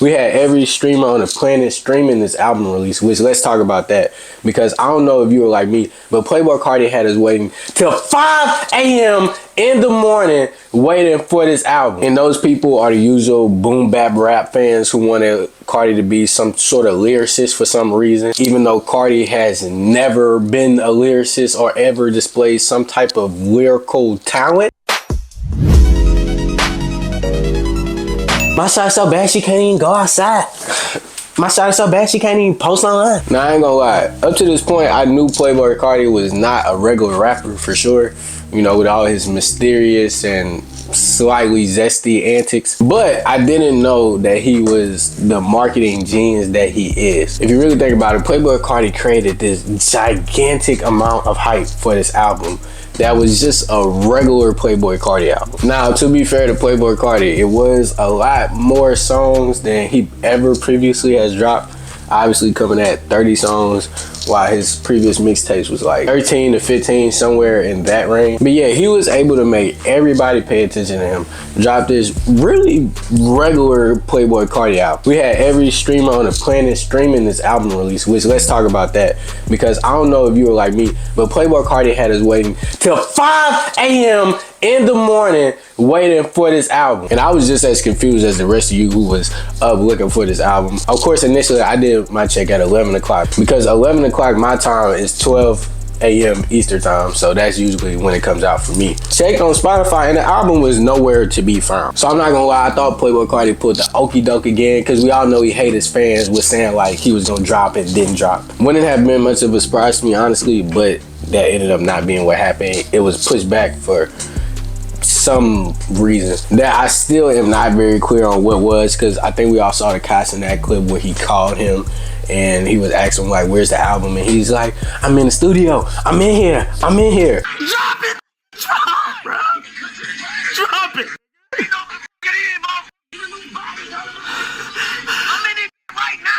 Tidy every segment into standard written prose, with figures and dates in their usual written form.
We had every streamer on the planet streaming this album release, which let's talk about that. Because I don't know if you were like me, but Playboi Carti had us waiting till 5 a.m. in the morning waiting for this album. And those people are the usual boom bap rap fans who wanted Carti to be some sort of lyricist for some reason. Even though Carti has never been a lyricist or ever displayed some type of lyrical talent. My shot is so bad she can't even go outside. My shot is so bad she can't even post online. Now I ain't gonna lie, up to this point I knew Playboi Carti was not a regular rapper for sure. You know, with all his mysterious and slightly zesty antics. But I didn't know that he was the marketing genius that he is. If you really think about it, Playboi Carti created this gigantic amount of hype for this album that was just a regular Playboi Carti album. Now, to be fair to Playboi Carti, it was a lot more songs than he ever previously has dropped. Obviously coming at 30 songs, while his previous mixtapes was like 13 to 15, somewhere in that range. But yeah, he was able to make everybody pay attention to him. Drop this really regular Playboi Carti album. We had every streamer on the planet streaming this album release, which let's talk about that. Because I don't know if you were like me, but Playboi Carti had us waiting till 5 a.m. in the morning waiting for this album. And I was just as confused as the rest of you who was up looking for this album. Of course, initially I did my check at 11 o'clock because 11 o'clock my time is 12 a.m. Eastern time, so that's usually when it comes out for me. Checked on Spotify and the album was nowhere to be found. So I'm not gonna lie, I thought Playboi Carti pulled the okie doke again, because we all know he hate his fans was saying like he was gonna drop and didn't drop. Wouldn't have been much of a surprise to me honestly, but that ended up not being what happened. It was pushed back for some reason that I still am not very clear on what was, because I think we all saw the cast in that clip where he called him and he was asking him like, where's the album? And he's like, I'm in the studio, I'm in here. Drop it! Drop, bro! Drop it! I'm in it right now!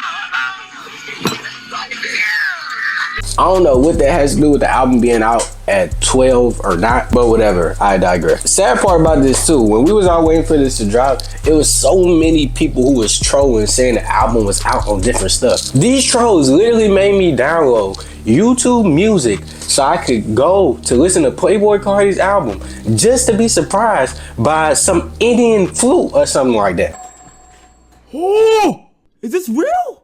I don't know what that has to do with the album being out at 12 or not, but whatever, I digress. The sad part about this too, when we was all waiting for this to drop, it was so many people who was trolling saying the album was out on different stuff. These trolls literally made me download YouTube Music so I could go to listen to Playboi Carti's album just to be surprised by some Indian flute or something like that. Oh, is this real?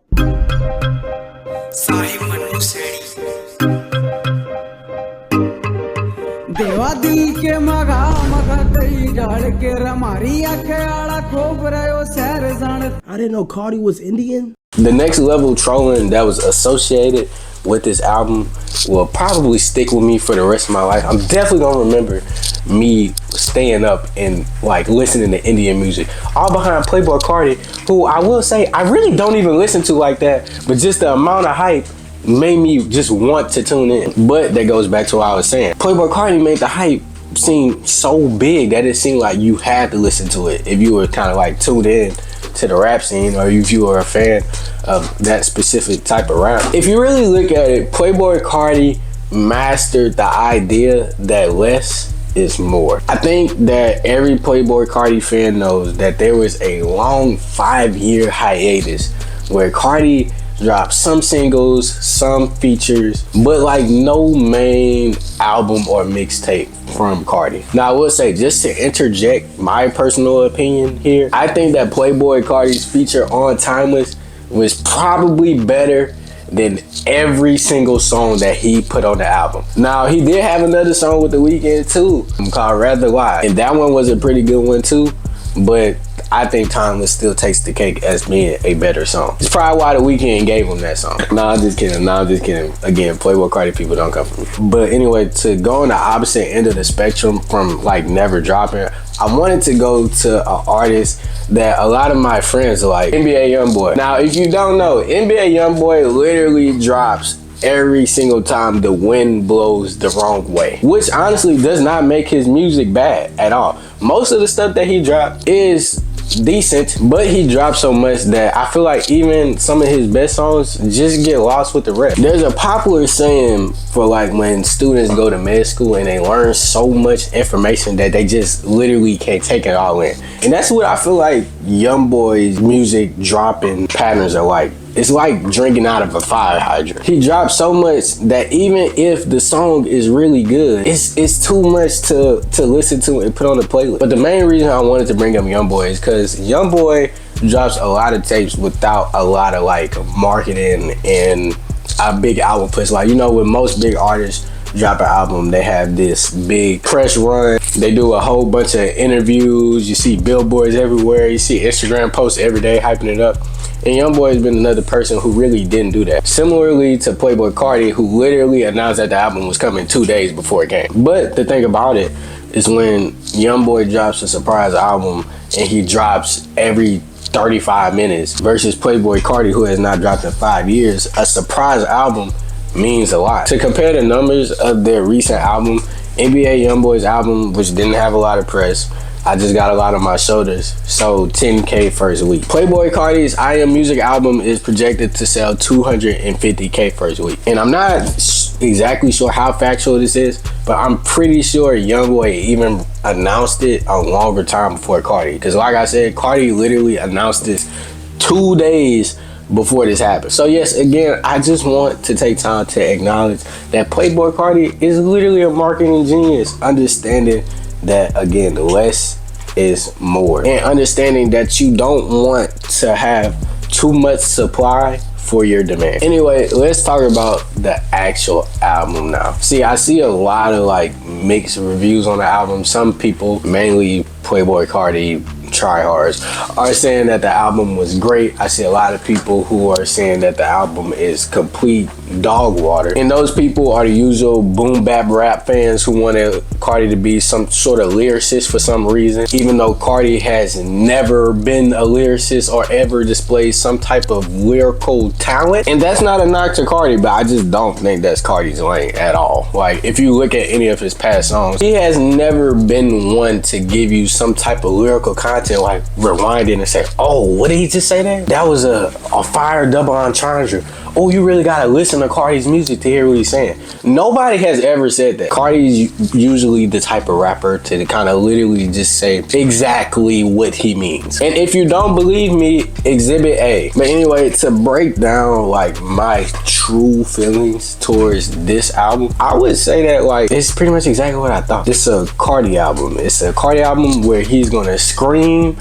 देवा दिल के मगा मगा कई जाड़ के रमारी आखे आला खोब रयो सैर जान. I didn't know Carti was Indian. The next level trolling that was associated with this album will probably stick with me for the rest of my life. I'm definitely gonna remember me staying up and like listening to Indian music, all behind Playboi Carti, who I will say I really don't even listen to like that, but just the amount of hype made me just want to tune in. But that goes back to what I was saying. Playboi Carti made the hype seem so big that it seemed like you had to listen to it if you were kind of like tuned in to the rap scene, or if you were a fan of that specific type of rap. If you really look at it, Playboi Carti mastered the idea that less is more. I think that every Playboi Carti fan knows that there was a long 5-year hiatus where Carti dropped some singles, some features, but like no main album or mixtape from Carti. Now I will say, just to interject my personal opinion here, I think that Playboi Carti's feature on Timeless was probably better than every single song that he put on the album. Now he did have another song with The Weeknd too, called Rather Lie, and that one was a pretty good one too, but I think Timeless still takes the cake as being a better song. It's probably why The Weeknd gave him that song. Nah, I'm just kidding. Again, Playboi Carti people don't come for me. But anyway, to go on the opposite end of the spectrum from like never dropping, I wanted to go to an artist that a lot of my friends like, NBA Youngboy. Now, if you don't know, NBA Youngboy literally drops every single time the wind blows the wrong way, which honestly does not make his music bad at all. Most of the stuff that he dropped is decent, but he dropped so much that I feel like even some of his best songs just get lost with the rest. There's a popular saying for like when students go to med school and they learn so much information that they just literally can't take it all in. And that's what I feel like YoungBoy's music dropping patterns are like. It's like drinking out of a fire hydrant. He dropped so much that even if the song is really good, it's too much to listen to and put on the playlist. But the main reason I wanted to bring up YoungBoy is because YoungBoy drops a lot of tapes without a lot of like marketing and a big album push. Like, you know, with most big artists drop an album, they have this big press run. They do a whole bunch of interviews. You see billboards everywhere. You see Instagram posts every day hyping it up. And YoungBoy has been another person who really didn't do that. Similarly to Playboi Carti, who literally announced that the album was coming 2 days before it came. But the thing about it is when YoungBoy drops a surprise album and he drops every 35 minutes versus Playboi Carti, who has not dropped in 5 years, a surprise album means a lot. To compare the numbers of their recent album, NBA YoungBoy's album, which didn't have a lot of press, I Just Got a Lot on My Shoulders, sold 10K first week. Playboi Carti's I Am Music album is projected to sell 250K first week. And I'm not exactly sure how factual this is, but I'm pretty sure YoungBoy even announced it a longer time before Carti. Because like I said, Carti literally announced this 2 days before this happened. So yes, again, I just want to take time to acknowledge that Playboi Carti is literally a marketing genius, understanding that, again, less is more, and understanding that you don't want to have too much supply for your demand. Anyway, let's talk about the actual album now. See, I see a lot of like mixed reviews on the album. Some people, mainly Playboi Carti tryhards, are saying that the album was great. I see a lot of people who are saying that the album is complete dog water. And those people are the usual boom bap rap fans who wanted Carti to be some sort of lyricist for some reason, even though Carti has never been a lyricist or ever displayed some type of lyrical talent. And that's not a knock to Carti, but I just don't think that's Carti's lane at all. Like, if you look at any of his past songs, he has never been one to give you some type of lyrical content, like rewind it and say, oh, what did he just say there? That was a fire double entendre. Oh, you really gotta listen to Carti's music to hear what he's saying. Nobody has ever said that. Carti's usually the type of rapper to kind of literally just say exactly what he means. And if you don't believe me, exhibit A. But anyway, to break down like my true feelings towards this album, I would say that like it's pretty much exactly what I thought. It's a Carti album. It's a Carti album where he's gonna scream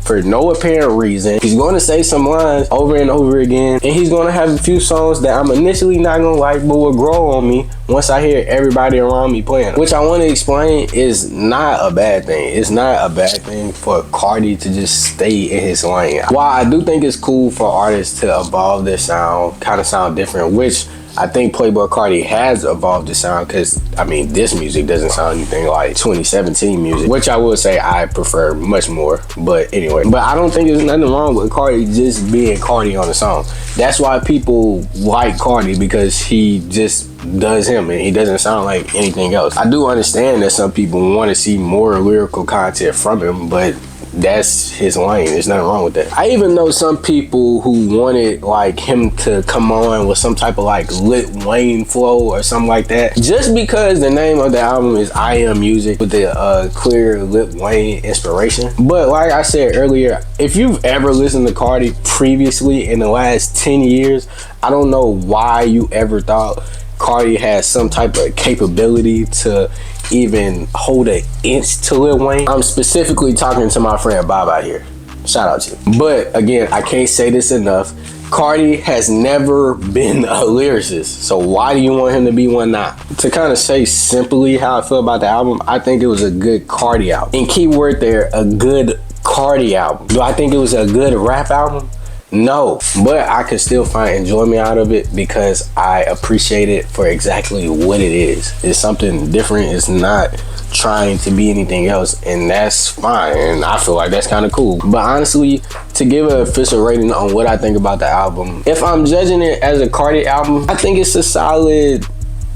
for no apparent reason. He's going to say some lines over and over again, and he's going to have a few songs that I'm initially not going to like, but will grow on me once I hear everybody around me playing. Which I want to explain is not a bad thing. It's not a bad thing for Carti to just stay in his lane. While I do think it's cool for artists to evolve their sound, kind of sound different, which I think Playboi Carti has evolved the sound, because I mean this music doesn't sound anything like 2017 music, which I would say I prefer much more. But anyway, but I don't think there's nothing wrong with Carti just being Carti on the song. That's why people like Carti, because he just does him and he doesn't sound like anything else. I do understand that some people want to see more lyrical content from him, but that's his lane. There's nothing wrong with that. I even know some people who wanted like him to come on with some type of like Lil Wayne flow or something like that, just because the name of the album is I Am Music, with the clear Lil Wayne inspiration. But like I said earlier, if you've ever listened to Carti previously in the last 10 years, I don't know why you ever thought Carti has some type of capability to even hold an inch to Lil Wayne. I'm specifically talking to my friend Bob out here. Shout out to you. But again, I can't say this enough. Carti has never been a lyricist, so why do you want him to be one now? To kind of say simply how I feel about the album, I think it was a good Carti album. And keyword there, a good Carti album. Do I think it was a good rap album? No, but I could still find enjoyment out of it because I appreciate it for exactly what it is. It's something different. It's not trying to be anything else, and that's fine, and I feel like that's kind of cool. But honestly, to give an official rating on what I think about the album, if I'm judging it as a Carti album, I think it's a solid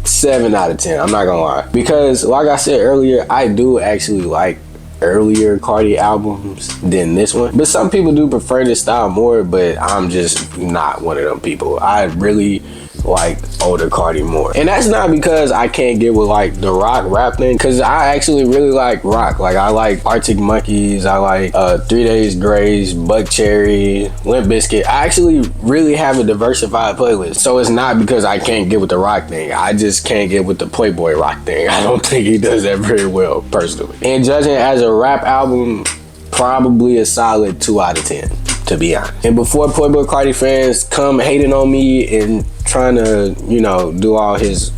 7 out of 10. I'm not gonna lie, because like I said earlier, I do actually like earlier Carti albums than this one. But some people do prefer this style more, but I'm just not one of them people. I really like older Carti more. And that's not because I can't get with like the rock rap thing, because I actually really like rock. Like I like Arctic Monkeys, I like 3 Days Grace, Buck Cherry, Limp Bizkit. I actually really have a diversified playlist. So it's not because I can't get with the rock thing. I just can't get with the Playboi rock thing. I don't think he does that very well personally. And judging as a rap album, probably a solid 2 out of 10. To be honest. And before Playboi Carti fans come hating on me and trying to, you know, do all his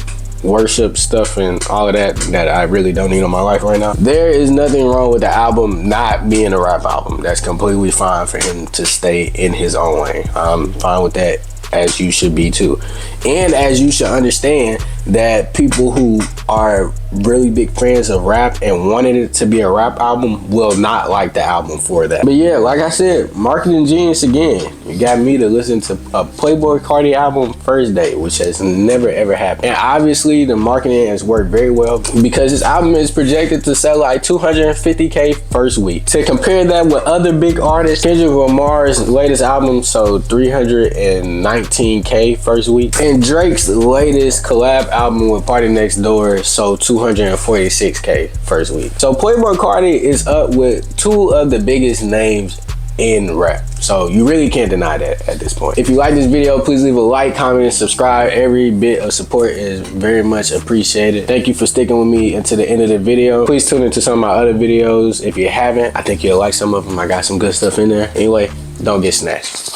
worship stuff and all of that I really don't need on my life right now, there is nothing wrong with the album not being a rap album. That's completely fine for him to stay in his own lane. I'm fine with that, as you should be too. And as you should understand that people who are really big fans of rap and wanted it to be a rap album will not like the album for that. But yeah, like I said, marketing genius again. You got me to listen to a Playboi Carti album first day, which has never ever happened. And obviously the marketing has worked very well, because this album is projected to sell like 250K first week. To compare that with other big artists, Kendrick Lamar's latest album sold 319K first week, and Drake's latest collab album with Party Next Door sold 246K first week. So Playboi Carti is up with 2 of the biggest names in rap. So you really can't deny that at this point. If you like this video, please leave a like, comment, and subscribe. Every bit of support is very much appreciated. Thank you for sticking with me until the end of the video. Please tune into some of my other videos if you haven't. I think you'll like some of them. I got some good stuff in there. Anyway, don't get snatched.